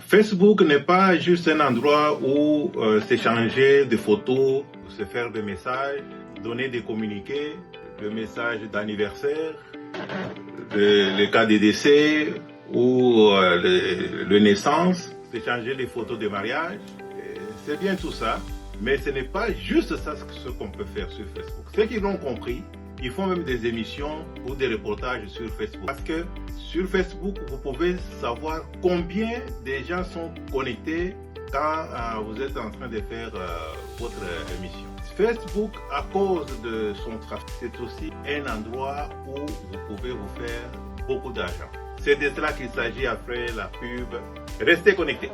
Facebook n'est pas juste un endroit où s'échanger des photos, se faire des messages, donner des communiqués, des messages d'anniversaire, le cas de décès ou le naissance, s'échanger des photos de mariage. C'est bien tout ça, mais ce n'est pas juste ça ce qu'on peut faire sur Facebook. Ceux qui l'ont compris, ils font même des émissions ou des reportages sur Facebook. Parce que sur Facebook, vous pouvez savoir combien de gens sont connectés quand vous êtes en train de faire votre émission. Facebook, à cause de son trafic, c'est aussi un endroit où vous pouvez vous faire beaucoup d'argent. C'est de cela qu'il s'agit après la pub. Restez connectés.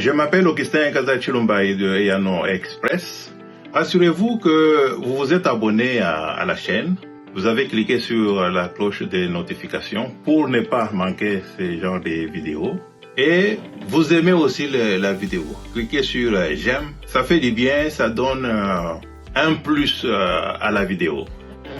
Je m'appelle Augustin Kazachilumbaï de Yano Express. Assurez-vous que vous vous êtes abonné à la chaîne. Vous avez cliqué sur la cloche de notification pour ne pas manquer ce genre de vidéos. Et vous aimez aussi la vidéo. Cliquez sur j'aime. Ça fait du bien, ça donne un plus à la vidéo.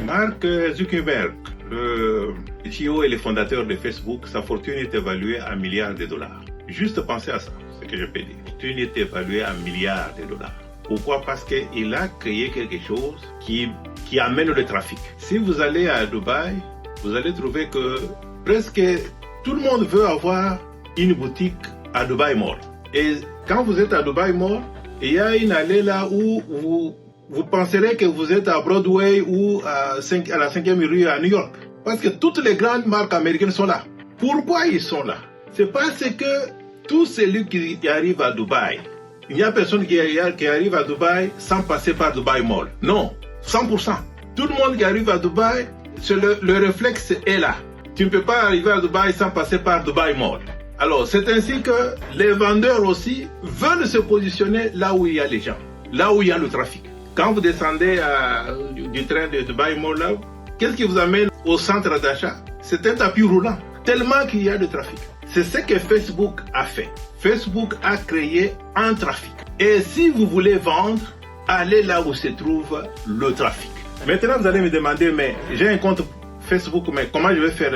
Mark Zuckerberg, le CEO et le fondateur de Facebook, sa fortune est évaluée à milliards de dollars. Juste pensez à ça, ce que je peux dire. Sa fortune est évaluée à milliards de dollars. Pourquoi? Parce qu'il a créé quelque chose qui amène le trafic. Si vous allez à Dubaï, vous allez trouver que presque tout le monde veut avoir une boutique à Dubaï Mall. Et quand vous êtes à Dubaï Mall, il y a une allée là où vous penserez que vous êtes à Broadway ou à la 5e rue à New York. Parce que toutes les grandes marques américaines sont là. Pourquoi ils sont là? C'est parce que tous celui qui arrive à Dubaï, il n'y a personne qui arrive à Dubaï sans passer par Dubaï Mall. Non, 100%. Tout le monde qui arrive à Dubaï, le réflexe est là. Tu ne peux pas arriver à Dubaï sans passer par Dubaï Mall. Alors, c'est ainsi que les vendeurs aussi veulent se positionner là où il y a les gens, là où il y a le trafic. Quand vous descendez du train de Dubaï Mall, là, qu'est-ce qui vous amène au centre d'achat? C'est un tapis roulant, tellement qu'il y a de trafic. C'est ce que Facebook a fait. Facebook a créé un trafic. Et si vous voulez vendre, allez là où se trouve le trafic. Maintenant, vous allez me demander, mais j'ai un compte Facebook, mais comment je vais faire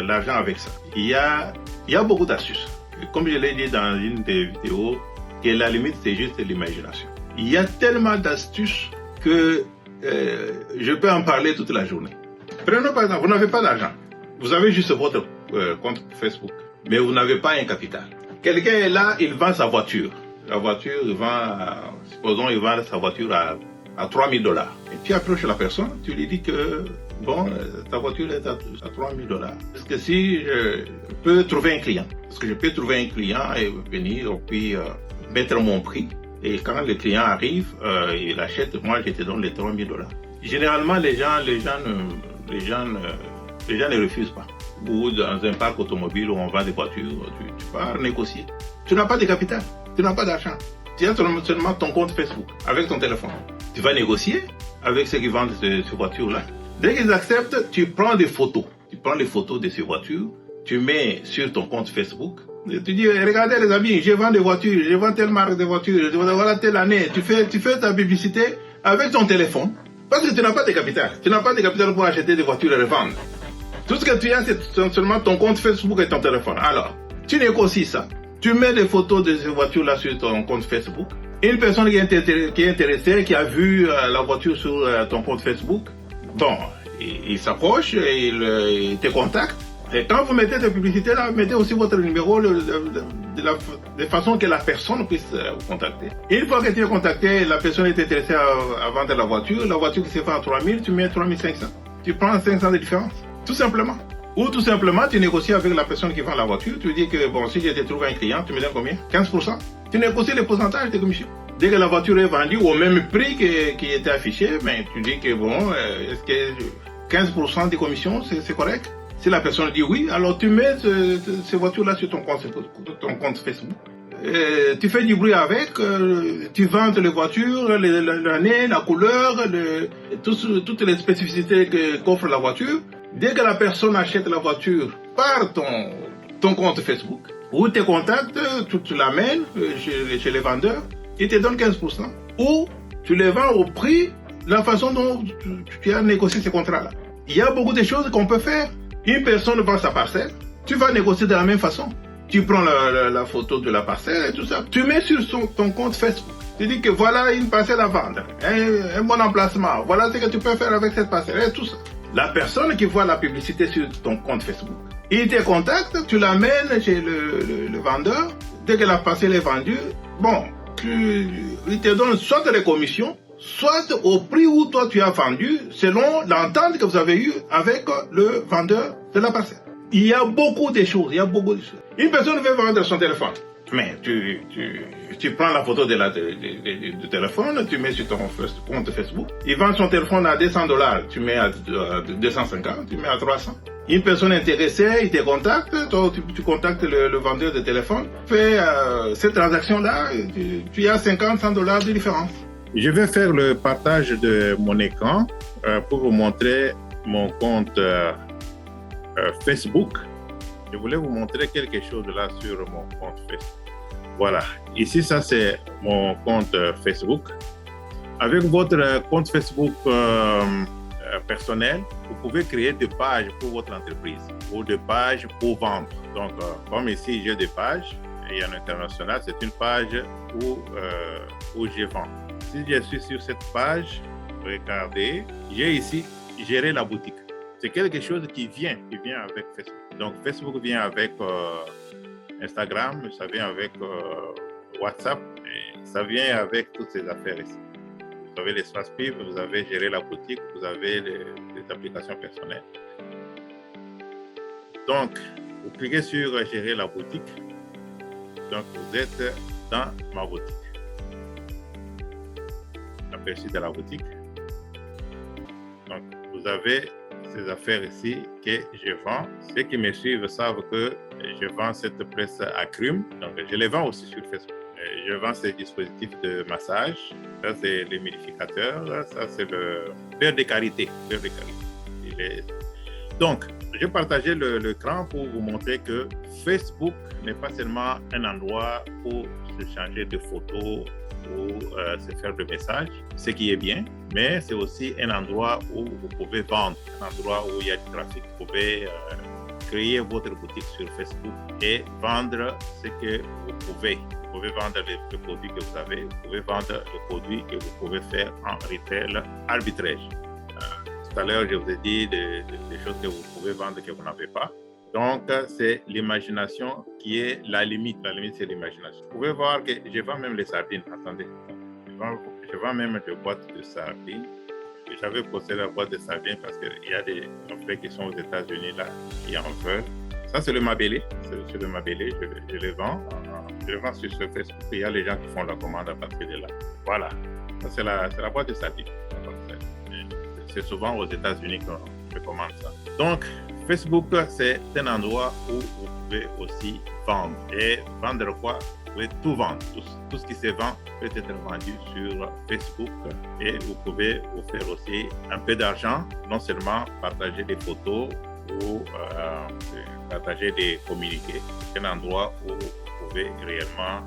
l'argent avec ça? Il y a beaucoup d'astuces. Comme je l'ai dit dans une des vidéos, que la limite, c'est juste l'imagination. Il y a tellement d'astuces que je peux en parler toute la journée. Prenons par exemple, vous n'avez pas d'argent. Vous avez juste votre compte Facebook, mais vous n'avez pas un capital. Quelqu'un est là, il vend sa voiture. La voiture, supposons, il vend sa voiture à $3 000. Et tu approches la personne, tu lui dis que, bon, ta voiture est à $3 000. Est-ce que si je peux trouver un client? Est-ce que je peux trouver un client et venir, puis mettre mon prix? Et quand le client arrive, il achète, moi je te donne les $3 000. Généralement, les gens ne refusent pas. Ou dans un parc automobile où on vend des voitures, tu pars négocier. Tu n'as pas de capital, tu n'as pas d'argent. Tu as seulement ton compte Facebook avec ton téléphone. Tu vas négocier avec ceux qui vendent ces voitures-là. Dès qu'ils acceptent, tu prends des photos. Tu prends les photos de ces voitures, tu mets sur ton compte Facebook. Et tu dis, regardez les amis, je vends des voitures, je vends telle marque de voitures, voilà telle année. Tu fais ta publicité avec ton téléphone. Parce que tu n'as pas de capital. Tu n'as pas de capital pour acheter des voitures et les vendre. Tout ce que tu as, c'est seulement ton compte Facebook et ton téléphone. Alors, tu négocies ça. Tu mets des photos de ces voitures-là sur ton compte Facebook. Une personne qui est intéressée, qui a vu la voiture sur ton compte Facebook, bon, il s'approche et il te contacte. Et quand vous mettez des publicités là, mettez aussi votre numéro de façon que la personne puisse vous contacter. Une fois que tu es contacté, la personne est intéressée à vendre la voiture qui se fait à 3 000, tu mets 3 500. Tu prends 500 de différence, tout simplement. Ou tout simplement, tu négocies avec la personne qui vend la voiture, tu dis que bon, si je te trouve un client, tu me donnes combien? 15%. Tu négocies les pourcentages de commission. Dès que la voiture est vendue au même prix qui était affiché, ben, tu dis que bon, est-ce que 15% des commissions, c'est correct? Si la personne dit oui, alors tu mets ces voitures-là sur ton compte Facebook. Tu fais du bruit avec, tu vends les voitures, l'année, la couleur, toutes les spécificités qu'offre la voiture. Dès que la personne achète la voiture par ton compte Facebook, ou tes contacts, tu l'amènes chez les vendeurs, ils te donnent 15%. Ou tu les vends au prix, la façon dont tu as négocié ces contrats-là. Il y a beaucoup de choses qu'on peut faire. Une personne vend sa parcelle, tu vas négocier de la même façon. Tu prends la photo de la parcelle et tout ça, tu mets sur ton compte Facebook. Tu dis que voilà une parcelle à vendre, un bon emplacement, voilà ce que tu peux faire avec cette parcelle et tout ça. La personne qui voit la publicité sur ton compte Facebook, il te contacte, tu l'amènes chez le vendeur. Dès que la parcelle est vendue, bon, il te donne soit les commissions, soit au prix où toi tu as vendu, selon l'entente que vous avez eue avec le vendeur de la parcelle. Il y a beaucoup de choses, Une personne veut vendre son téléphone, mais tu prends la photo du téléphone, tu mets sur ton compte Facebook. Il vend son téléphone à $200, tu mets à 250, tu mets à 300. Une personne intéressée, il te contacte, toi tu contactes le vendeur de téléphone, fais cette transaction-là, tu as $50-100 de différence. Je vais faire le partage de mon écran pour vous montrer mon compte Facebook. Je voulais vous montrer quelque chose là sur mon compte Facebook. Voilà, ici ça c'est mon compte Facebook. Avec votre compte Facebook personnel, vous pouvez créer des pages pour votre entreprise ou des pages pour vendre. Donc, comme ici j'ai des pages, et en international, c'est une page où je vends. Si je suis sur cette page, regardez, j'ai ici gérer la boutique. C'est quelque chose qui vient avec Facebook. Donc, Facebook vient avec Instagram, ça vient avec WhatsApp, et ça vient avec toutes ces affaires ici. Vous avez l'espace pub, vous avez géré la boutique, vous avez les applications personnelles. Donc, vous cliquez sur gérer la boutique. Donc, vous êtes dans ma boutique. Aperçu de la boutique. Donc, vous avez ces affaires ici que je vends. Ceux qui me suivent savent que je vends cette presse Acrum. Donc, je les vends aussi sur Facebook. Je vends ces dispositifs de massage. Ça, c'est l'humidificateur. Ça, c'est le beurre de karité. Donc, je partageais l'écran pour vous montrer que Facebook n'est pas seulement un endroit pour se changer de photos ou se faire de messages, ce qui est bien, mais c'est aussi un endroit où vous pouvez vendre, un endroit où il y a du trafic. Vous pouvez créer votre boutique sur Facebook et vendre ce que vous pouvez. Vous pouvez vendre les produits que vous avez, vous pouvez vendre les produits que vous pouvez faire en retail arbitrage. Tout à l'heure, je vous ai dit des choses que vous pouvez vendre que vous n'avez pas. Donc, c'est l'imagination qui est la limite. La limite, c'est l'imagination. Vous pouvez voir que je vends même les sardines. Attendez, je vends même des boîtes de sardines. J'avais posté la boîte de sardines parce qu'il y a des frères qui sont aux États-Unis là, qui en veulent. Ça, c'est le mabélé. C'est le mabélé. Je le vends. Je le vends sur ce Facebook. Il y a les gens qui font la commande à partir de là. Voilà. Ça, c'est la boîte de sardines. C'est souvent aux États-Unis qu'on je commande ça. Donc, Facebook, c'est un endroit où vous pouvez aussi vendre. Et vendre quoi? Vous pouvez tout vendre. Tout ce qui se vend peut être vendu sur Facebook. Et vous pouvez vous faire aussi un peu d'argent, non seulement partager des photos ou partager des communiqués. C'est un endroit où vous pouvez réellement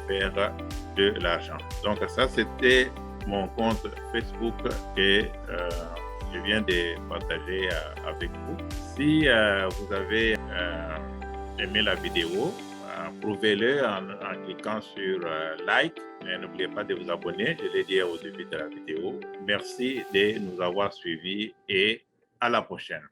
faire de l'argent. Donc ça, c'était mon compte Facebook que je viens de partager avec vous. Si vous avez aimé la vidéo, prouvez-le en cliquant sur like. N'oubliez pas de vous abonner, je l'ai dit au début de la vidéo. Merci de nous avoir suivis et à la prochaine.